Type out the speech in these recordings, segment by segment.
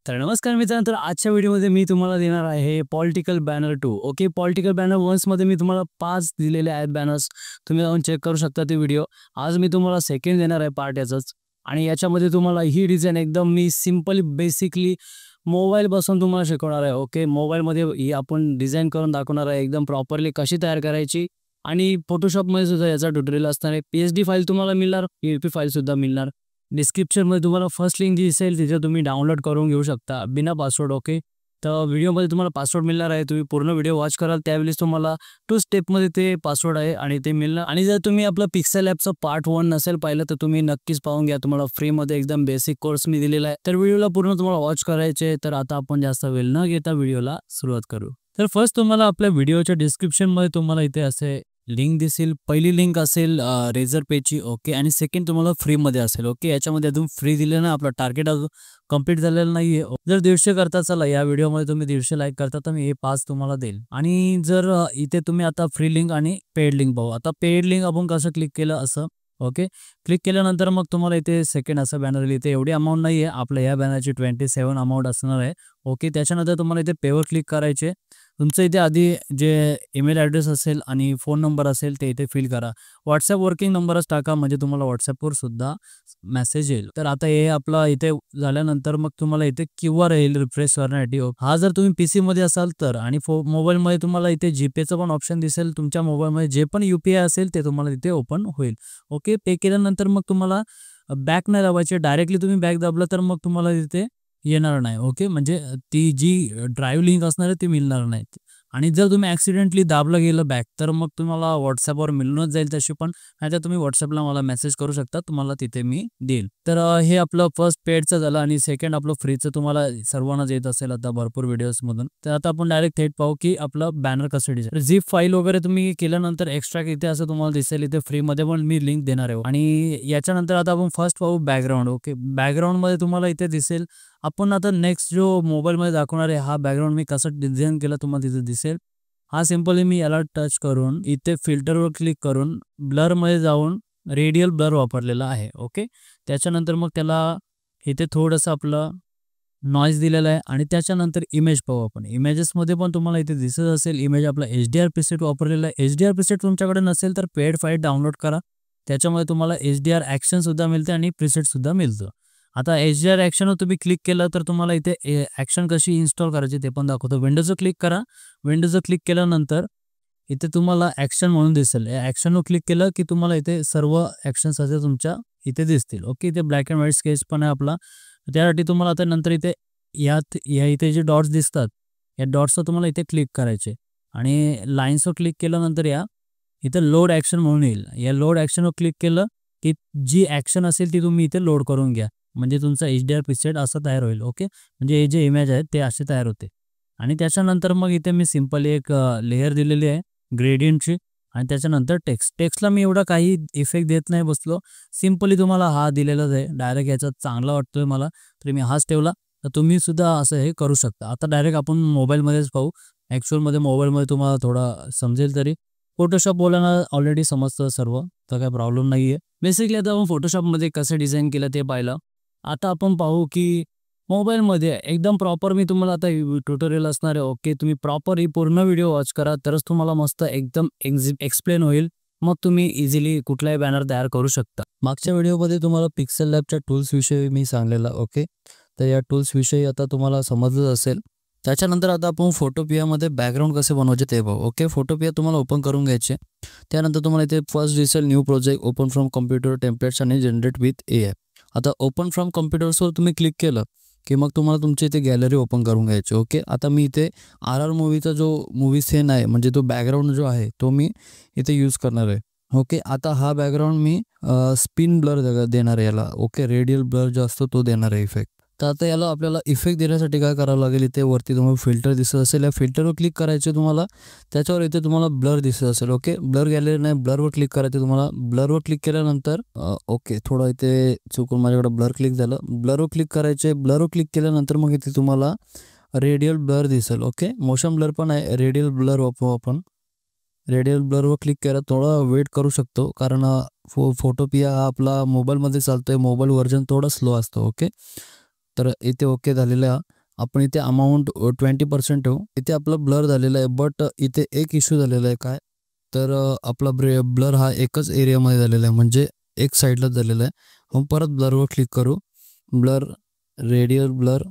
तर नमस्कार मित्रांनो, तर आजच्या व्हिडिओमध्ये मी तुम्हाला देणार आहे political banner 2. Okay, political banner 1 मध्ये मी तुम्हाला 5 दिलेले आहेत बॅनर्स. तुम्ही जाऊन चेक करू शकता ते व्हिडिओ. आज मी तुम्हाला सेकंड देणार आहे पार्ट याचाच. आणि याच्यामध्ये तुम्हाला ही डिझाइन एकदम मी सिंपली बेसिकली मोबाईलपासून तुम्हाला शिकवणार आहे. ओके, मोबाईलमध्ये ही आपण डिझाइन करून दाखवणार आहे एकदम प्रॉपरली कशी तयार करायची. आणि फोटोशॉपमध्ये सुद्धा याचा ट्युटोरियल असणार आहे. पीएचडी फाईल तुम्हाला मिळणार, पीपी फाईल सुद्धा मिळणार. डिस्क्रिप्शनमध्ये तुम्हाला फर्स्ट लिंक जी दिसेल तिथे तुम्ही डाउनलोड करून घेऊ शकता बिना पासवर्ड. ओके, तर व्हिडिओमध्ये तुम्हाला पासवर्ड मिळणार आहे. तुम्ही पूर्ण व्हिडिओ वॉच कराल त्यावेळेस तुम्हाला 2 स्टेपमध्ये ते पासवर्ड आहे आणि ते मिळणार. आणि जर तुम्ही आपलं पिक्सेल ॲपचं पार्ट 1 नसेल पाहिलं तर तुम्ही नक्कीच पाहून घ्या. तुम्हाला फ्रीमध्ये एकदम बेसिक कोर्स मी दिलेला आहे. तर व्हिडिओला पूर्ण तुम्हाला वॉच करायचे. तर आता आपण जास्त वेळ न घेता व्हिडिओला सुरुवात करू. तर फर्स्ट तुम्हाला आपल्या व्हिडिओच्या डिस्क्रिप्शनमध्ये तुम्हाला इथे असे लिंक दिसेल. पहिली लिंक असेल रेझर पेची. ओके, आणि सेकंड तुम्हाला फ्रीमध्ये असेल. ओके, याच्यामध्ये अजून फ्री दिलं ना, आपला टार्गेट अजून कंप्लीट झालेलं नाहीये. जर 150 करता चला या व्हिडिओमध्ये तुम्ही 150 लाईक करता तर मी हे 5 तुम्हाला देईल. आणि जर इथे तुम्ही आता फ्री लिंक आणि पेड लिंक पाहू. आता पेड लिंक आपण कसं क्लिक केलं असं. ओके, क्लिक केल्यानंतर मग तुम्हाला इथे सेकंड असं बॅनर येईल. इथे एवढी अमाऊंट नाही आहे, आपल्या या बॅनरची 27 अमाऊंट असणार आहे. ओके, त्याच्यानंतर तुम्हाला इथे पेवर क्लिक करायचे. तुमचं इथे आधी जे ईमेल ॲड्रेस असेल आणि फोन नंबर असेल ते इथे फिल करा. व्हॉट्सॲप वर्किंग नंबरच टाका म्हणजे तुम्हाला व्हॉट्सॲपवर सुद्धा मेसेज येईल. तर आता हे आपला इथे झाल्यानंतर मग तुम्हाला इथे QR येईल रिफ्रेश करण्यासाठी. हा जर तुम्ही पीसीमध्ये असाल तर. आणि मोबाईलमध्ये तुम्हाला इथे जीपेचं पण ऑप्शन दिसेल. तुमच्या मोबाईलमध्ये जे पण UPI असेल ते तुम्हाला इथे ओपन होईल. ओके, पे केल्यानंतर मग तुम्हाला बॅक नाही दाबायचे. डायरेक्टली तुम्ही बॅक दाबलं तर मग तुम्हाला इथे येणार नाही. ओके, म्हणजे ती जी ड्राईव्ह लिंक असणार आहे ती मिळणार नाही. आणि जर तुम्ही ॲक्सिडेंटली दाबलं गेलं बॅक तर मग तुम्हाला व्हॉट्सॲपवर मिळूनच जाईल तशी पण. नाहीतर तुम्ही व्हॉट्सॲपला मला मेसेज करू शकता, तुम्हाला तिथे मी देईल. तर हे आपलं फर्स्ट पेडचं झालं. आणि सेकंड आपलं फ्रीचं तुम्हाला सर्वांनाच येत असेल आता भरपूर व्हिडिओजमधून. तर आता आपण डायरेक्ट थेट पाहू की आपलं बॅनर कसं डिझाईन. झिप फाईल वगैरे तुम्ही केल्यानंतर एक्स्ट्रा इथे असं तुम्हाला दिसेल. इथे फ्रीमध्ये पण मी लिंक देणार आहे. आणि याच्यानंतर आता आपण फर्स्ट पाहू बॅकग्राऊंड. ओके, बॅकग्राऊंडमध्ये तुम्हाला इथे दिसेल. आपण आता नेक्स्ट जो मोबाईलमध्ये दाखवणार आहे हा बॅकग्राऊंड मी कसं डिझाईन केला तुम्हाला तिथे दिसेल. हा सिंपली मी याला टच करून इथे फिल्टरवर क्लिक करून ब्लरमध्ये जाऊन रेडियल ब्लर वापरलेला आहे. ओके, त्याच्यानंतर मग त्याला इथे थोडंसं आपलं नॉईज दिलेला आहे. आणि त्याच्यानंतर इमेज पाहू आपण. इमेजेसमध्ये पण तुम्हाला इथे दिसत असेल इमेज आपला HDR प्रीसेट वापरलेला आहे. HDR प्रीसेट तुमच्याकडे नसेल तर पेड फाईल डाउनलोड करा. त्याच्यामध्ये तुम्हाला HDR ॲक्शनसुद्धा मिळते आणि प्रीसेटसुद्धा मिळतं. आता HDR ॲक्शनवर तुम्ही क्लिक केलं तर तुम्हाला इथे ॲक्शन कशी इन्स्टॉल करायची ते पण दाखवतो. विंडोजवर क्लिक करा. विंडोजवर क्लिक केल्यानंतर इथे तुम्हाला ॲक्शन म्हणून दिसेल. या ॲक्शनवर क्लिक केलं की तुम्हाला इथे सर्व ॲक्शन्स असे तुमच्या इथे दिसतील. ओके, इथे ब्लॅक अँड व्हाईट स्केच पण आहे आपला. त्यासाठी तुम्हाला आता नंतर इथे या इथे जे डॉट्स दिसतात या डॉट्सवर तुम्हाला इथे क्लिक करायचे. आणि लाईन्सवर क्लिक केल्यानंतर इथे लोड ॲक्शन म्हणून येईल. या लोड ॲक्शनवर क्लिक केलं की जी ॲक्शन असेल ती तुम्ही इथे लोड करून घ्या. म्हणजे तुमचा HDR प्रीसेट असं तयार होईल. ओके, म्हणजे हे जे इमेज आहेत ते असे तयार होते. आणि त्याच्यानंतर मग इथे मी सिंपली एक लेयर दिलेली आहे ग्रेडियंटची. आणि त्याच्यानंतर टेक्स्टला मी एवढा काही इफेक्ट देत नाही बसलो. सिंपली तुम्हाला हा दिलेलाच आहे. डायरेक्ट याचा चांगला वाटतोय मला तर मी हाच ठेवला. तर तुम्ही सुद्धा असं हे करू शकता. आता डायरेक्ट आपण मोबाईलमध्येच पाहू. ॲक्च्युअलमध्ये मोबाईलमध्ये तुम्हाला थोडा समजेल तरी. फोटोशॉप बोलायला ऑलरेडी समजतं सर्व, तर काही प्रॉब्लेम नाही आहे. बेसिकली आता आपण फोटोशॉपमध्ये कसं डिझाईन केलं ते पाहिलं. आता आपण पाहू की मोबाईलमध्ये एकदम प्रॉपर मी तुम्हाला आता ट्युटोरियल असणार आहे. ओके, तुम्ही प्रॉपर ही पूर्ण व्हिडिओ वॉच करा तरच तुम्हाला मस्त एकदम एक्सप्लेन होईल. मग तुम्ही इझिली कुठलाही बॅनर तयार करू शकता. मागच्या व्हिडिओमध्ये तुम्हाला पिक्सेल लॅबच्या टूल्सविषयी मी सांगलेलं. ओके, तर या टूल्सविषयी आता तुम्हाला समजलंच असेल. त्याच्यानंतर आता आपण फोटोपियामध्ये बॅकग्राऊंड कसे बनवायचे ते पाहू. ओके, फोटोपिया तुम्हाला ओपन करून घ्यायचे. त्यानंतर तुम्हाला इथे फर्स्ट दिसेल new project, open from computer, templates आणि जनरेट विथ AI. आता ओपन फ्रॉम कम्प्युटर्सवर तुम्ही क्लिक केलं की मग तुम्हाला तुमची इथे गॅलरी ओपन करून घ्यायची. ओके, आता मी इथे RR मूवीचा जो मूवी सीन आहे म्हणजे तो बॅकग्राऊंड जो आहे तो मी इथे यूज करणार आहे. ओके, आता हा बॅकग्राऊंड मी स्पिन ब्लर देणार आहे याला. ओके, रेडियल ब्लर जो असतो तो देणार आहे इफेक्ट. तर आता याला आपल्याला इफेक्ट देण्यासाठी काय करावं लागेल. इथे वरती तुम्हाला फिल्टर दिसत असेल. या फिल्टरवर क्लिक करायचे तुम्हाला. त्याच्यावर इथे तुम्हाला ब्लर दिसत असेल. ओके, ब्लर गॅलरी नाही, ब्लरवर क्लिक करायचं तुम्हाला. ब्लरवर क्लिक केल्यानंतर ओके, थोडं इथे चुकून माझ्याकडे ब्लर क्लिक झालं. ब्लरवर क्लिक करायचे. ब्लरवर क्लिक केल्यानंतर मग इथे तुम्हाला रेडियल ब्लर दिसेल. ओके, मोशन ब्लर पण आहे. रेडियल ब्लर वापरू आपण. रेडियल ब्लरवर क्लिक करा. थोडा वेट करू शकतो कारण फोटोपिया हा आपला मोबाईलमध्ये चालतोय. मोबाईल व्हर्जन थोडं स्लो असतं. ओके, तर इथे ओके झालेलं आहे. आपण इथे अमाऊंट 20% ठेवू. इथे आपलं ब्लर झालेलं आहे, बट इथे एक इश्यू झालेला आहे काय, तर आपला ब्लर हा एकच एरियामध्ये झालेला आहे, म्हणजे एक साईडलाच झालेला आहे. मग परत ब्लरवर क्लिक करू. ब्लर, रेडियल ब्लर,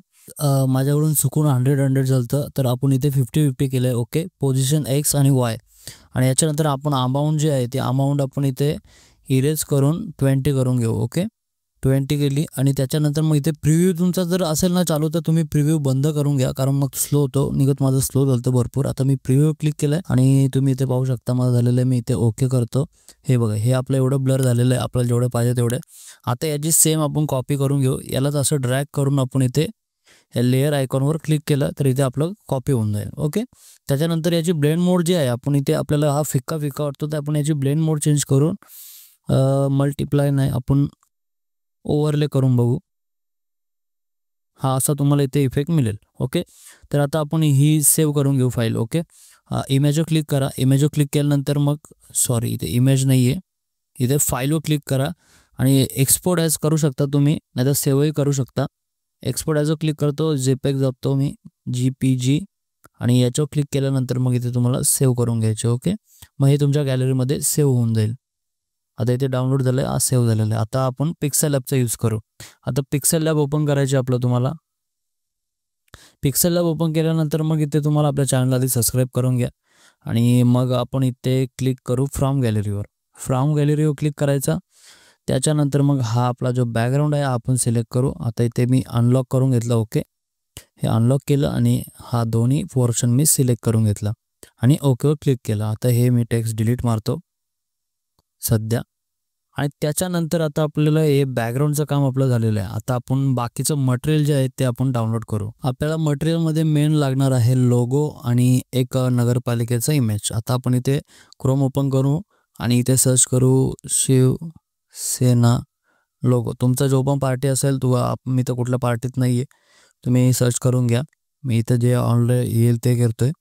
माझ्याकडून चुकून 100 झालं, तर आपण इथे 50-50 केलं आहे. ओके, पोझिशन एक्स आणि वाय. आणि याच्यानंतर आपण अमाऊंट जे आहे ते अमाऊंट आपण इथे इरेज करून 20 करून घेऊ. ओके, 20 केली. आणि त्याच्यानंतर मग इथे प्रिव्ह्यू तुमचा जर असेल ना चालू, तर तुम्ही प्रिव्ह्यू बंद करून घ्या, कारण मग स्लो होतो. निघत माझं स्लो झालं भरपूर. आता मी प्रिव्ह्यू क्लिक केलं आहे आणि तुम्ही इथे पाहू शकता माझं झालेलं आहे. मी इथे ओके करतो. हे बघा, हे आपलं एवढं ब्लर झालेलं आहे, आपल्याला जेवढे पाहिजे तेवढे. आता याची सेम आपण कॉपी करून घेऊ. यालाच असं ड्रॅग करून आपण इथे या लेअर आयकॉनवर क्लिक केलं तर इथे आपलं कॉपी होऊन जाईल. ओके, त्याच्यानंतर याची ब्लेंड मोड जी आहे, आपण इथे आपल्याला हा फिक्का वाटतो, तर आपण याची ब्लेंड मोड चेंज करून मल्टिप्लाय नाही, आपण ओव्हरले करून बघू. हा असा तुम्हाला इथे इफेक्ट मिळेल. ओके, तर आता आपण ही सेव्ह करून घेऊ फाईल. ओके, इमेजवर क्लिक करा. इमेजवर क्लिक केल्यानंतर मग इथे इमेज नाही आहे, इथे फाईलवर क्लिक करा आणि एक्सपोर्ट ॲज करू शकता तुम्ही, नाहीतर सेव्हही करू शकता. एक्सपोर्ट ॲजवर क्लिक करतो, जेपेग जातो मी, GPG, आणि याच्यावर क्लिक केल्यानंतर मग इथे तुम्हाला सेव्ह करून घ्यायचे. ओके, मग हे तुमच्या गॅलरीमध्ये सेव्ह होऊन जाईल. आता इथे डाउनलोड झालं आहे, आज सेव्ह झालेलं आहे. आता आपण पिक्सेल लॅबचा यूज करू. आता पिक्सेल लॅब ओपन करायचे आपलं. तुम्हाला पिक्सेल लॅब ओपन केल्यानंतर मग इथे तुम्हाला आपल्या चॅनलला आधी सबस्क्राईब करून घ्या आणि मग आपण इथे क्लिक करू फ्रॉम गॅलरीवर. फ्रॉम गॅलरीवर क्लिक करायचा. त्याच्यानंतर मग हा आपला जो बॅकग्राऊंड आहे आपण सिलेक्ट करू. आता इथे मी अनलॉक करून घेतलं. ओके, हे अनलॉक केलं आणि हा दोन्ही पोर्शन मी सिलेक्ट करून घेतला आणि ओकेवर क्लिक केलं. आता हे मी टेक्स्ट डिलीट मारतो सध्या. आणि त्याच्यानंतर आता आपल्याला हे बॅकग्राऊंडचं काम आपलं झालेलं आहे. आता आपण बाकीचं मटेरियल जे आहे ते आपण डाउनलोड करू. आपल्याला मटेरियलमध्ये मेन लागणार आहे लोगो आणि एक नगरपालिकेचा इमेज. आता आपण इथे क्रोम ओपन करू आणि इथे सर्च करू शिवसेना लोगो. तुमचा जो पण पार्टी असेल, मी तर कुठल्या पार्टीत नाही आहे, तुम्ही सर्च करून घ्या. मी इथं जे ऑनलाईन येईल ते करतोय.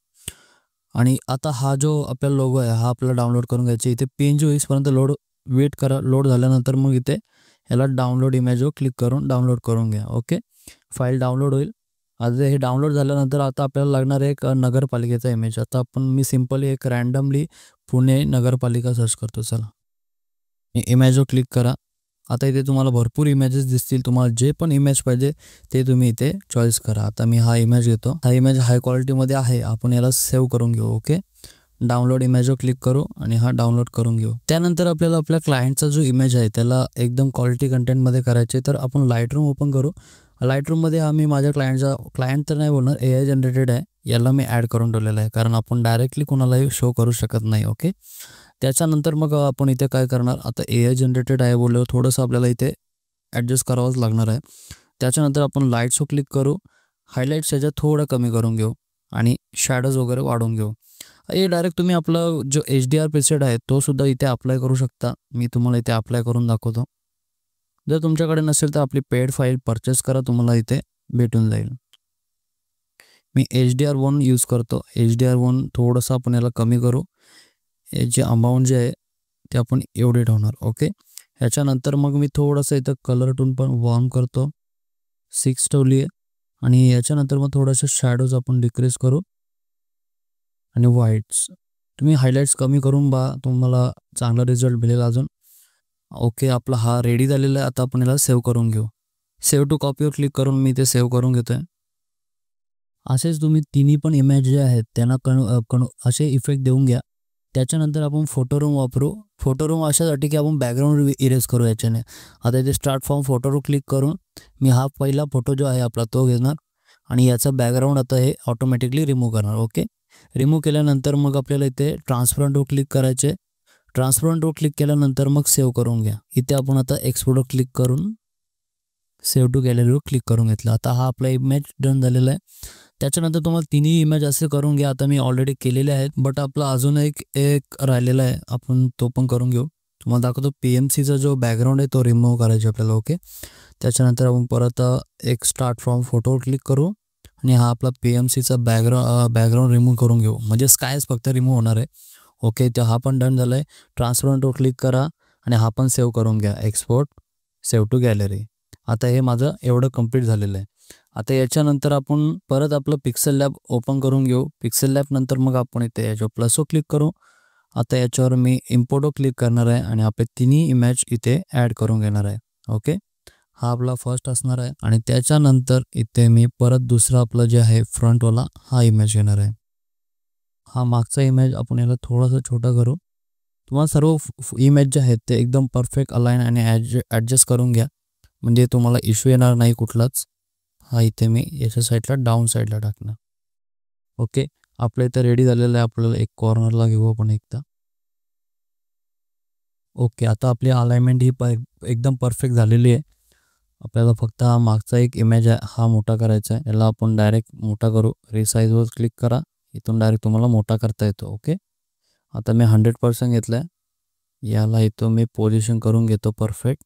आणि आता हा जो आपला लोगो आहे हा आपल्याला डाउनलोड करून घ्यायचा. इथे PNG होईपर्यंत वेट करा. लोड झाल्यानंतर मग इथे याला डाउनलोड इमेजवर क्लिक करून डाउनलोड करून घ्या. ओके, फाईल डाउनलोड होईल. आता हे डाउनलोड झाल्यानंतर आता आपल्याला लागणार आहे एक नगरपालिकेचा इमेज. आता मी सिम्पली एक रँडमली पुणे नगरपालिका सर्च करतो. चला, इमेजवर क्लिक करा. आता इथे तुम्हाला भरपूर इमेजेस दिसतील. तुम्हाला जे पण इमेज पाहिजे ते तुम्ही इथे चॉईस करा. आता मी हा इमेज घेतो. हा इमेज हाय क्वालिटीमध्ये आहे, आपण याला सेव्ह करून घेऊ. ओके, डाउनलोड इमेजवर क्लिक करू आणि हा डाउनलोड करून घेऊ. त्यानंतर आपल्याला आपल्या क्लायंटचा जो इमेज आहे त्याला एकदम क्वालिटी कंटेंटमध्ये करायचे, तर आपण लाईटरूम ओपन करू. लाईटरूममध्ये हा मी माझ्या क्लायंट तर नाही बोलणार, AI जनरेटेड आहे, याला मी ॲड करून ठेवलेलं आहे, कारण आपण डायरेक्टली कोणालाही शो करू शकत नाही. ओके, त्याच्यानंतर मग आपण इथे काय करणार, आता AI जनरेटेड आहे बोलल्यावर थोडंसं आपल्याला इथे ॲडजस्ट करावंच लागणार आहे. त्याच्यानंतर आपण लाईट्सवर क्लिक करू. हायलाईट्स याच्यात थोडं कमी करून घेऊ आणि शॅडोज वगैरे वाढवून घेऊ. हे डायरेक्ट तुम्ही आपला जो HDR प्रीसेट आहे तो सुद्धा इथे अप्लाय करू शकता. मी तुम्हाला इथे अप्लाय करून दाखवतो. जर तुमच्याकडे नसेल तर आपली पेड फाईल परचेस करा, तुम्हाला इथे भेटून जाईल. मी HDR1 यूज करतो. HDR1 थोडंसं आपण याला कमी करू. याची अमाऊंट जे आहे ते आपण एवढे ठेवणार. ओके, ह्याच्यानंतर मग मी थोडंसं इथं कलर टून पण वॉर्म करतो, 6 ठेवली आहे. आणि याच्यानंतर मग थोडंसं शॅडोज आपण डिक्रीज करू आणि व्हाईट्स तुम्ही हायलाईट्स कमी करून तुम्हाला चांगला रिझल्ट मिळेल अजून. ओके, आपला हा रेडी झालेला आहे. आता आपण याला सेव्ह करून घेऊ. सेव्ह टू कॉपीवर क्लिक करून मी ते सेव्ह करून घेतो आहे. असेच तुम्ही तिन्ही पण इमेज जे आहेत त्यांना असे इफेक्ट देऊन घ्या. त्याच्यानंतर आपण फोटो रूम वापरू. फोटो रूम अशासाठी की आपण बॅकग्राऊंड इरेज करू याच्याने. आता इथे स्टार्ट फ्रॉम फोटोवर क्लिक करून मी हा पहिला फोटो जो आहे आपला तो घेणार आणि याचा बॅकग्राऊंड आता हे ऑटोमॅटिकली रिमूव्ह करणार. ओके, रिमूव्ह केल्यानंतर मग आपल्याला इथे ट्रान्सपरंटवर क्लिक करायचे. ट्रान्सपरंटवर क्लिक केल्यानंतर मग सेव्ह करून घ्या. इथे आपण आता एक्सपोर्टवर क्लिक करून सेव्ह टू गॅलरीवर क्लिक करून घेतलं. आता हा आपला इमेज डन झालेला आहे. त्याच्यानंतर तुम्हाला तिन्ही इमेज असे करून घ्या. आता मी ऑलरेडी केलेले आहेत, बट आपला अजून एक राहिलेला आहे, आपण तो पण करून घेऊ. तुम्हाला दाखवतो. PMCचा जो बॅकग्राऊंड आहे तो रिमूव्ह करायचा आपल्याला. ओके, त्याच्यानंतर आपण परत एक स्टार्ट फ्रॉम फोटोवर क्लिक करू आणि हा आपला PMCचा बॅकग्राऊंड रिमूव्ह करून घेऊ, म्हणजे स्कायच फक्त रिमूव्ह होणार आहे. ओके, तर हा पण डन झाला आहे. ट्रान्सपरंटवर क्लिक करा आणि हा पण सेव्ह करून घ्या. Export, save to gallery. आता हे माझं एवढं कंप्लीट झालेलं आहे. आता याच्यानंतर आपण परत आपलं पिक्सेल लॅब ओपन करून घेऊ. पिक्सेल लॅब नंतर मग आपण इथे याच्यावर प्लसवर क्लिक करू. आता याच्यावर मी इम्पोर्टवर क्लिक करणार आहे आणि आपले तिन्ही इमेज इथे ॲड करून घेणार आहे. ओके, हा आपला फर्स्ट असणार आहे. आणि त्याच्यानंतर इथे मी परत दुसरा आपलं जे आहे फ्रंटवाला हा इमेज घेणार आहे. हा मागचा इमेज आपण याला थोडासा छोटा करू. तुम्हाला सर्व इमेज जे आहेत ते एकदम परफेक्ट अलाइन आणि ॲडजस्ट करून घ्या, म्हणजे तुम्हाला इश्यू येणार नाही कुठलाच. हा इथे मी याच्या साईडला डाऊन साईडला टाकणार. ओके, आपल्या इथं रेडी झालेलं आहे. आपल्याला एक कॉर्नरला घेऊ आपण एकदा. ओके, आता आपली अलाइनमेंट ही एकदम परफेक्ट झालेली आहे. आपल्याला फक्त हा मागचा एक इमेज आहे हा मोठा करायचा आहे. याला आपण डायरेक्ट मोठा करू. रिसाईजवर क्लिक करा, इथून डायरेक्ट तुम्हाला मोठा करता येतो. ओके, आता मी 100% घेतलं आहे. याला इथं मी पोझिशन करून घेतो परफेक्ट.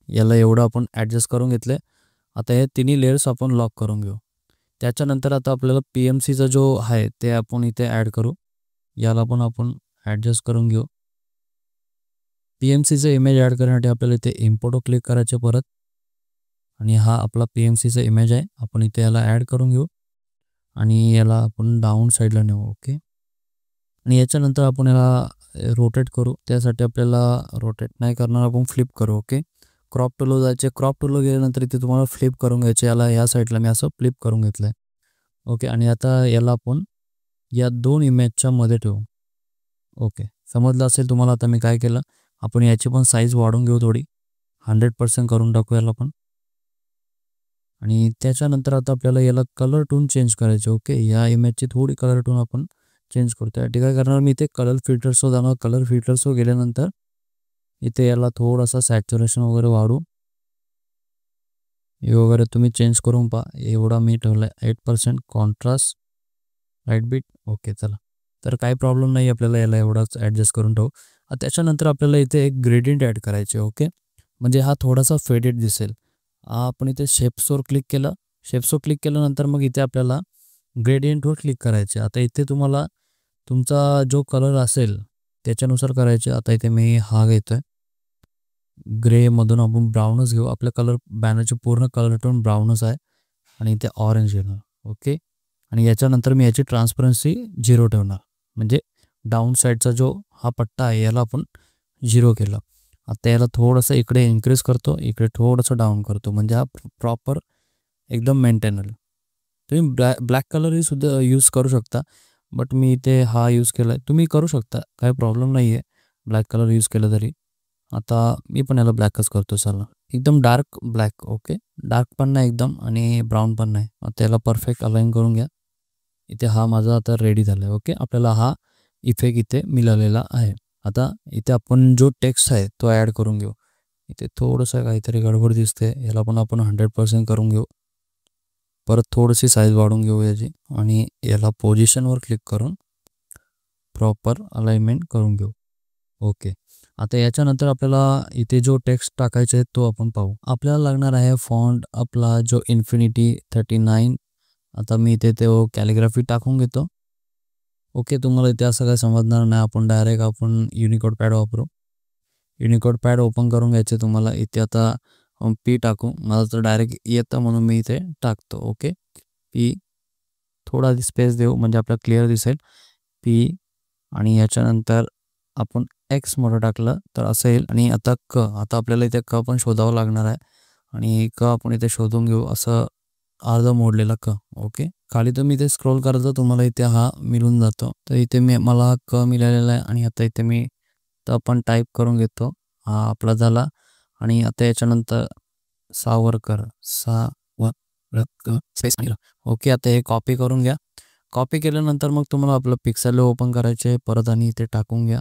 याला एवढं आपण ॲडजस्ट करून घेतलं आहे. आता हे तिन्ही लेयर्स आपण लॉक करून घेऊ. त्याच्यानंतर आता आपल्याला PMCचा जो आहे ते आपण इथे ॲड करू. याला पण आपण ॲडजस्ट करून घेऊ. PMCचा इमेज ॲड करण्यासाठी आपल्याला इथे इम्पोर्टवर क्लिक करायचे परत. आणि हा आपला PMCचा इमेज आहे. आपण इथे याला ॲड करून घेऊ आणि याला आपण डाऊन साईडला नेऊ. ओके, आणि याच्यानंतर आपण याला रोटेट करू. त्यासाठी आपल्याला रोटेट नाही करणार, आपण फ्लिप करू. ओके, क्रॉप टूलवर जायचे. क्रॉप टूलवर गेल्यानंतर इथे तुम्हाला फ्लिप करून घ्यायचे. याला ह्या साईडला मी असं फ्लिप करून घेतलं आहे. ओके, आणि आता याला आपण या दोन इमेजच्या मध्ये ठेवू. ओके, समजलं असेल तुम्हाला आता मी काय केलं. आपण याची पण साईज वाढवून घेऊ थोडी, 100% करून टाकू याला पण. आणि त्याच्यानंतर आता आपल्याला याला कलर टोन चेंज करायचे. ओके, या इमेजची थोडी कलर टोन आपण चेंज करू. त्यासाठी काय करणार, मी इथे कलर फिल्टर्सवर जाणार. कलर फिल्टर्सवर गेल्यानंतर इथे याला थोडासा सॅच्युरेशन वगैरे वाढू. हे वगैरे तुम्ही चेंज करून पहा. एवढा मी ठेवला आहे 8% कॉन्ट्रास्ट लाईट बीट. ओके, चला, तर काही प्रॉब्लेम नाही. आपल्याला याला एवढाच ॲडजस्ट करून ठेवू. त्याच्यानंतर आपल्याला इथे एक ग्रेडियंट ॲड करायचे. ओके, म्हणजे हा थोडासा फेडेड दिसेल. आपण इथे शेप्सवर क्लिक केलं. शेप्सवर क्लिक केल्यानंतर मग इथे आपल्याला ग्रेडियंटवर क्लिक करायचे. आता इथे तुम्हाला तुमचा जो कलर असेल त्याच्यानुसार करायचे. आता इथे मी हा घेतो आहे. ग्रेमधून आपण ब्राऊनच घेऊ. आपल्या कलर बॅनरचे पूर्ण कलर टोन ब्राऊनच आहे. आणि इथे ऑरेंज घेणार. ओके, आणि याच्यानंतर मी याची ट्रान्सपरन्सी 0 ठेवणार, म्हणजे डाऊन साईडचा जो हा पट्टा आहे याला आपण 0 केला. आता याला थोडंसं इकडे इन्क्रीज करतो, इकडे थोडंसं डाऊन करतो, म्हणजे हा प्रॉपर एकदम मेंटेन होईल. तुम्ही ब्लॅक कलरही सुद्धा यूज करू शकता, बट मी इथे हा यूज केला आहे. तुम्ही करू शकता, काही प्रॉब्लेम नाही आहे ब्लॅक कलर यूज केलं तरी. आता मी पण याला ब्लॅकच करतो. चला, एकदम डार्क ब्लॅक. ओके, डार्क पण नाही एकदम आणि ब्राऊन पण नाही. आता याला परफेक्ट अलाइन करून घ्या. इथे हा माझा आता रेडी झाला आहे. ओके, आपल्याला हा इफेक्ट इथे मिळालेला आहे. आता इथे आपण जो टेक्स्ट आहे तो ॲड करून घेऊ. इथे थोडंसं काहीतरी गडबड दिसते, याला पण आपण 100% करून घेऊ. परत थोडीशी साईज वाढवून घेऊ याची आणि याला पोझिशनवर क्लिक करून प्रॉपर अलाइनमेंट करून घेऊ. ओके, आता याच्यानंतर आपल्याला इथे जो टेक्स्ट टाकायचा आहे तो आपण पाहू. आपल्याला लागणार आहे फॉन्ट आपला जो इन्फिनिटी 39. आता मी इथे तो कॅलिग्राफी टाकून घेतो. ओके, तुम्हाला इथे असं काही समजणार नाही. आपण युनिकोड पॅड वापरू. युनिकोड पॅड ओपन करून घ्यायचे तुम्हाला. इथे आता P टाकू. मला तर डायरेक्ट येतं म्हणून मी इथे टाकतो. ओके, P थोडा स्पेस देऊ म्हणजे आपल्याला क्लिअर दिसेल. P आणि याच्यानंतर आपण X मोठं टाकलं तर असं येईल. आणि आता आता आपल्याला इथे पण शोधावं लागणार आहे आणि आपण इथे शोधून घेऊ. असं अर्ध मोडलेला ओके, खाली तुम्ही इथे स्क्रोल करायचं, तुम्हाला इथे हा मिळून जातो. तर इथे मला हा मिळालेला आहे. आणि आता इथे मी तर आपण टाईप करून घेतो. हा आपला झाला. आणि आता याच्यानंतर सावरकर स्पेस. ओके, आता हे कॉपी करून घ्या. कॉपी केल्यानंतर मग तुम्हाला आपलं पिक्सेल ओपन करायचे परत आणि इथे टाकून घ्या.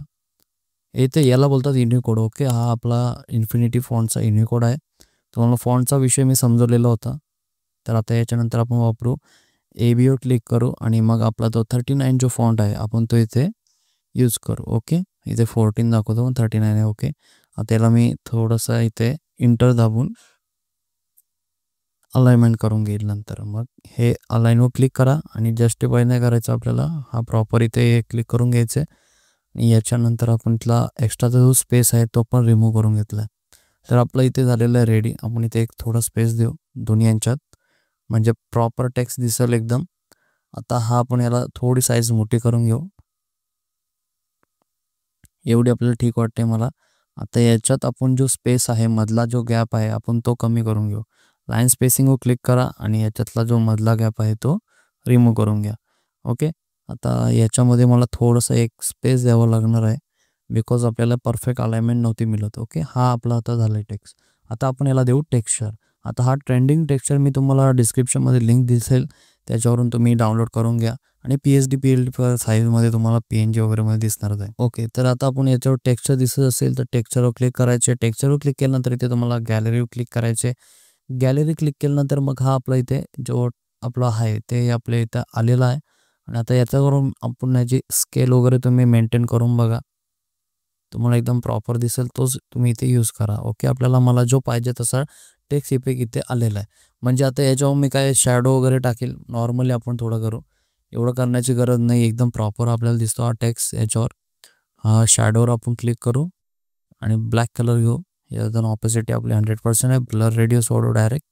इथे याला बोलतात युनिकोड. ओके, हा आपला इन्फिनिटी फॉन्टचा युनिकोड आहे. तुम्हाला फॉन्टचा विषय मी समजवलेला होता. तर आता याच्यानंतर आपण वापरू. ABO क्लिक करू आणि मग आपला तो 39 जो फॉन्ट आहे आपण तो इथे यूज करू. ओके, इथे 14 दाखवतो पण 39 आहे. ओके, आता याला मी थोडंसं इथे इंटर दाबून अलाइनमेंट करून घेईल. नंतर मग हे अलाइनवर क्लिक करा आणि जस्टिफाय नाही करायचं आपल्याला. हा प्रॉपर इथे क्लिक करून घ्यायचं आहे. आणि याच्यानंतर आपण इथला एक्स्ट्राचा जो स्पेस आहे तो पण रिमूव्ह करून घेतला आहे. तर आपलं इथे झालेलं आहे रेडी. आपण इथे एक थोडा स्पेस देऊ दोन्ही यांच्यात म्हणजे प्रॉपर टेक्स्ट दिसेल एकदम. आता हा आपण याला थोडी साईज मोठी करून घेऊ. एवढी आपल्याला ठीक वाटते मला. आता याच्यात आपण जो स्पेस आहे, मधला जो गॅप आहे, आपण तो कमी करून घेऊ. लाईन स्पेसिंगवर क्लिक करा आणि याच्यातला जो मधला गॅप आहे तो रिमूव्ह करून घ्या. ओके. आता याच्यामध्ये मला थोडंसं एक स्पेस द्यावं लागणार आहे, बिकॉज आपल्याला परफेक्ट अलाइनमेंट नव्हती मिळत. ओके. हा आपला आता झाला आहे टेक्स्ट. आता आपण याला देऊ टेक्स्चर. आता हा ट्रेंडिंग टेक्स्चर मी तुम्हाला डिस्क्रिप्शनमध्ये लिंक दिसेल, त्याच्यावरून तुम्ही डाउनलोड करून घ्या. आणि PSD साईजमध्ये तुम्हाला PNG वगैरेमध्ये दिसणारच आहे. ओके. तर आता आपण याच्यावर टेक्स्चर दिसत असेल तर टेक्स्चरवर क्लिक करायचे. टेक्स्चरवर क्लिक केल्यानंतर इथे तुम्हाला गॅलरीवर क्लिक करायचे. गॅलरी क्लिक केल्यानंतर मग हा आपला इथे जो आपला आहे ते आपल्या इथं आलेला आहे. आणि आता याच्यावरून आपण याची स्केल वगैरे तुम्ही मेंटेन करून बघा, तुम्हाला एकदम प्रॉपर दिसेल, तोच तुम्ही इथे यूज करा. ओके. आपल्याला मला जो पाहिजे तसा टेक्स्ट इफेक्ट इथे आलेला आहे. म्हणजे आता याच्यावर मी काय शॅडो वगैरे टाकेल, नॉर्मली आपण थोडं करू, एवढं करण्याची गरज नाही. एकदम प्रॉपर आपल्याला दिसतो हा टेक्स्ट याच्यावर. हा शॅडोवर आपण क्लिक करू आणि ब्लॅक कलर घेऊ. याचं ऑपोसिटी आपली 100% आहे. ब्लर रेडियस सोडू डायरेक्ट.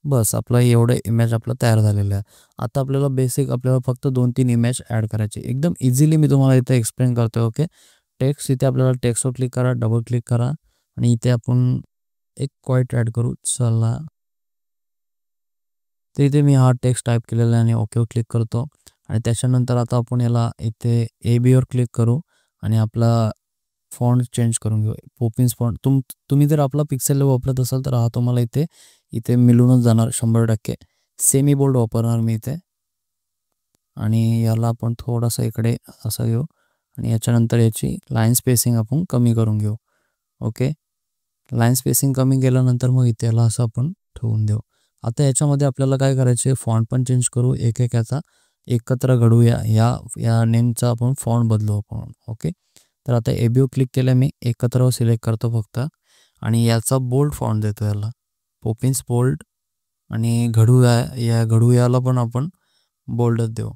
बस आपला एवढं इमेज आपलं तयार झालेलं आहे. आता आपल्याला बेसिक आपल्याला फक्त 2-3 इमेज ॲड करायचे. एकदम इझिली मी तुम्हाला इथे एक्सप्लेन करतो. ओके. टेक्स्ट इथे आपल्याला टेक्स्टवर क्लिक करा, डबल क्लिक करा आणि इथे आपण एक क्वाईट ॲड करू. चला, तर इथे मी हा टेक्स्ट टाईप केलेला आहे आणि ओकेवर क्लिक करतो. आणि त्याच्यानंतर आता आपण याला इथे ABवर क्लिक करू आणि आपला फॉन्ट चेंज करून घेऊ. पोपिन्स फॉन्ट तुम्ही जर आपला पिक्सेल वापरत असाल तर हा तुम्हाला इथे इथे मिळूनच जाणार 100%. सेमी बोल्ड वापरणार मी इथे. आणि याला आपण थोडासा इकडे असं घेऊ आणि याच्यानंतर याची लाईन स्पेसिंग आपण कमी करून घेऊ. ओके. लाईन स्पेसिंग कमी केल्यानंतर मग इथे याला असं आपण ठेवून देऊ. आता याच्यामध्ये आपल्याला काय करायचे, फॉन्ट पण चेंज करू. एक याचा एकत्र घडूया. या नेमचा आपण फॉन्ट बदलू आपण. ओके. तर आता ABवर क्लिक केलं, मी एकत्रवर सिलेक्ट करतो फक्त आणि याचा बोल्ड फॉन्ट देतो याला, पोपिन्स बोल्ड. आणि या घडूयाला पण आपण बोल्डच देऊ.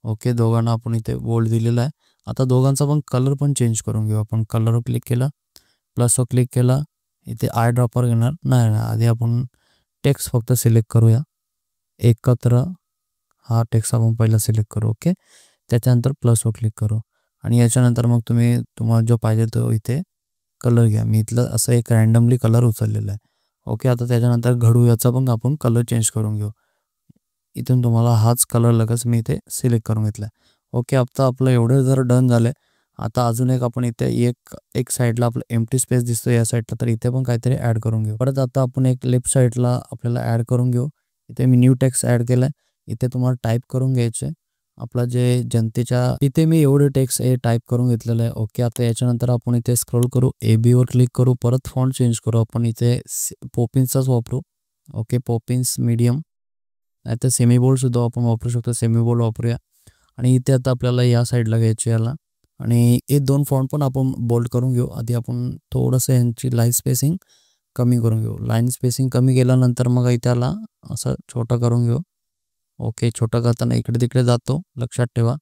ओके. दोघांना आपण इथे बोल्ड दिलेला आहे. आता दोघांचा पण कलर पण चेंज करून घेऊ. आपण कलरवर क्लिक केला, प्लसवर क्लिक केला, इथे आय ड्रॉपर घेणार नाही. आधी आपण टेक्स्ट फक्त सिलेक्ट करूया. एकत्र हा टेक्स्ट आपण पहिला सिलेक्ट करू. ओके. त्याच्यानंतर प्लसवर क्लिक करू आणि याच्यानंतर मग तुम्हाला जो पाहिजे तो इथे कलर घ्या. मी इथलं असं एक रँडमली कलर उचललेला आहे. ओके. आता त्याच्यानंतर घडूयाचा पण आपण कलर चेंज करून घेऊ. इथून तुम्हाला हाच कलर लगेच मी इथे सिलेक्ट करून घेतला. ओके. आता आपलं एवढं जर डन झालं, आता अजून एक आपण इथे एक साईडला आपलं एम्प्टी स्पेस दिसतो या साईडला, तर इथे पण काहीतरी ॲड करून घेऊ. परत आता आपण एक लेफ्ट साईडला आपल्याला ॲड करून घेऊ. इथे मी न्यू टेक्स्ट ॲड केलं आहे. इथे तुम्हाला टाईप करून घ्यायचे आपला जे जनतेच्या, इथे मी एवढे टेक्स्ट टाईप करून घेतलेलं आहे. ओके. आता याच्यानंतर आपण इथे स्क्रोल करू, ABवर क्लिक करू, परत फॉन्ट चेंज करू. आपण इथे पोपिन्सचाच वापरू. ओके. पोपिन्स मीडियम, नाही तर सेमी बोल्डसुद्धा आपण वापरू शकतो. सेमी बोल्ड वापरूया. आणि इथे आता आपल्याला या साईडला घ्यायचे याला आणि हे 2 फॉन्ट पण आपण बोल्ड करून घेऊ. आधी आपण थोडंसं यांची लाईन स्पेसिंग कमी करून घेऊ. लाईन स्पेसिंग कमी केल्यानंतर मग इथे त्याला असं छोटा करून घेऊ. ओके. छोटा करताना इकडे तिकडे जातो, लक्षात ठेवा.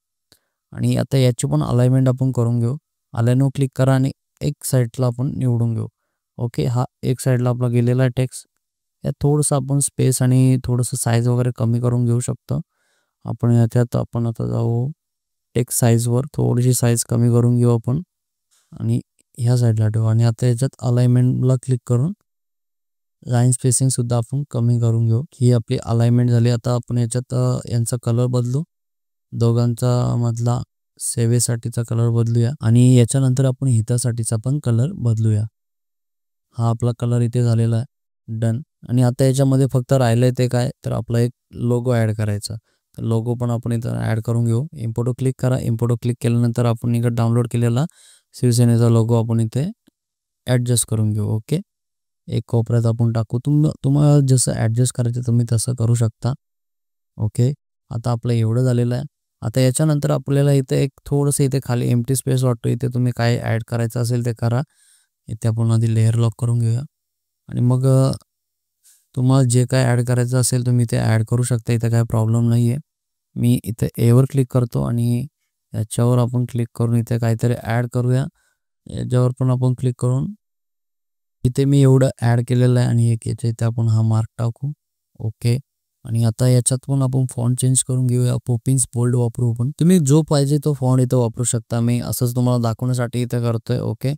आणि आता याची पण अलाइनमेंट आपण करून घेऊ. अलाइनवर क्लिक करा आणि एक साईडला आपण निवडून घेऊ. ओके. हा एक साईडला आपला गेलेला आहे टेक्स्ट. यात थोडंसं आपण स्पेस आणि थोडंसं साईज वगैरे कमी करून घेऊ शकतो. आपण याच्यात आपण आता जाऊ टेक्स्ट साईजवर, थोडीशी साईज कमी करून घेऊ आपण आणि ह्या साईडला ठेवू. आणि आता याच्यात अलाइनमेंटला क्लिक करून लाईन स्पेसिंगसुद्धा आपण कमी करून घेऊ. ही आपली अलाइनमेंट झाली. आता आपण याच्यात यांचा कलर बदलू, दोघांचा मधला सेवेसाठीचा कलर बदलूया आणि याच्यानंतर आपण हितासाठीचा पण कलर बदलूया. हा आपला कलर इथे झालेला आहे. डन. आणि आता याच्यामध्ये फक्त राहिलं आहे ते काय, तर आपला एक लोगो ॲड करायचा. तर लोगो पण आपण इथं ॲड करून घेऊ. इम्पोर्टवर क्लिक करा. इम्पोर्टवर क्लिक केल्यानंतर आपण इकडे डाउनलोड केलेला शिवसेनेचा लोगो आपण इथे ॲडजस्ट करून घेऊ. ओके. एक कोपऱ्यात आपण टाकू. तुम्हाला जसं ॲडजस्ट करायचं तुम्ही तसं करू शकता. ओके. आता आपलं एवढं झालेलं आहे. आता याच्यानंतर आपल्याला इथे एक थोडंसं इथे खाली एम्प्टी स्पेस वाटतो, इथे तुम्ही काय ॲड करायचं असेल ते करा. इथे आपण आधी लेअर लॉक करून घेऊया आणि मग तुम्हाला जे काय ॲड करायचं असेल तुम्ही ते ॲड करू शकता. इथे काय प्रॉब्लेम नाही आहे. मी इथे एवर क्लिक करतो आणि याच्यावर आपण क्लिक करून इथे काहीतरी ॲड करूया. याच्यावर पण आपण क्लिक करून इथे मी एवढं ॲड केलेलं आहे आणि एक याच्या इथे आपण हा मार्क टाकू. ओके. आणि आता याच्यात पण आपण फॉन्ट चेंज करून घेऊया. पॉपिन्स बोल्ड वापरू आपण. तुम्ही जो पाहिजे तो फॉन्ट इथं वापरू शकता. मी असंच तुम्हाला दाखवण्यासाठी इथे करतोय. ओके,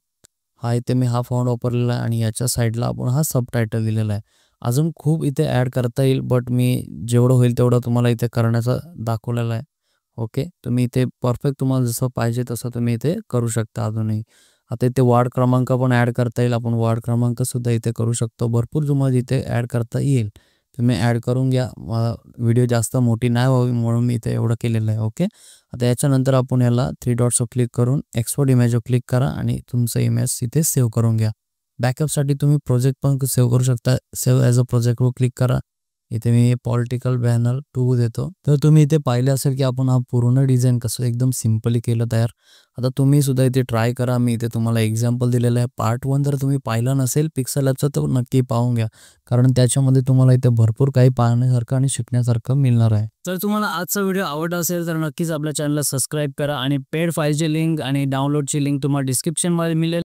इथे मी हा फॉन्ट वापरलेला आहे आणि याच्या साईडला आपण हा सबटायटल दिलेला आहे. अजून खूप इथे ॲड करता येईल, बट मी जेवढं होईल तेवढं तुम्हाला इथे करण्याचा दाखवलेला आहे. ओके, तुम्ही इथे परफेक्ट तुम्हाला जसं पाहिजे तसं तुम्ही इथे करू शकता. अजूनही आता इथे वार्ड क्रमांक पण ॲड करता येईल. आपण वार्ड क्रमांकसुद्धा इथे करू शकतो. भरपूर तुम्हाला इथे ॲड करता येईल. तुम्ही ॲड करून घ्या. मला व्हिडिओ जास्त मोठी नाही व्हावी म्हणून मी इथे एवढं केलेलं आहे. ओके, आता याच्यानंतर आपण याला 3 डॉट्सवर क्लिक करून एक्सपोर्ट इमेजवर क्लिक करा आणि तुमचं इमेज इथे सेव्ह करून घ्या. बॅकअपसाठी तुम्ही प्रोजेक्ट पण सेव्ह करू शकता. सेव्ह ॲज अ प्रोजेक्टवर क्लिक करा. इथे मी पॉलिटिकल बॅनर 2 देतो. तर तुम्ही इथे पाहिले असेल की आपण हा पूर्ण डिझाईन कसं एकदम सिम्पली केलं तयार. आता तुम्ही सुद्धा इथे ट्राय करा. मी इथे तुम्हाला एक्झाम्पल दिलेलं आहे. पार्ट 1 जर तुम्ही पाहिलं नसेल पिक्सेल लॅबचं तर नक्की पाहून घ्या, कारण त्याच्यामध्ये तुम्हाला इथे भरपूर काही पाहण्यासारखं आणि शिकण्यासारखं मिळणार आहे. जर तुम्हाला आजचा व्हिडिओ आवडला असेल तर नक्कीच आपल्या चॅनलला सबस्क्राईब करा आणि पेड फाईलची लिंक आणि डाउनलोडची लिंक तुम्हाला डिस्क्रिप्शनमध्ये मिळेल.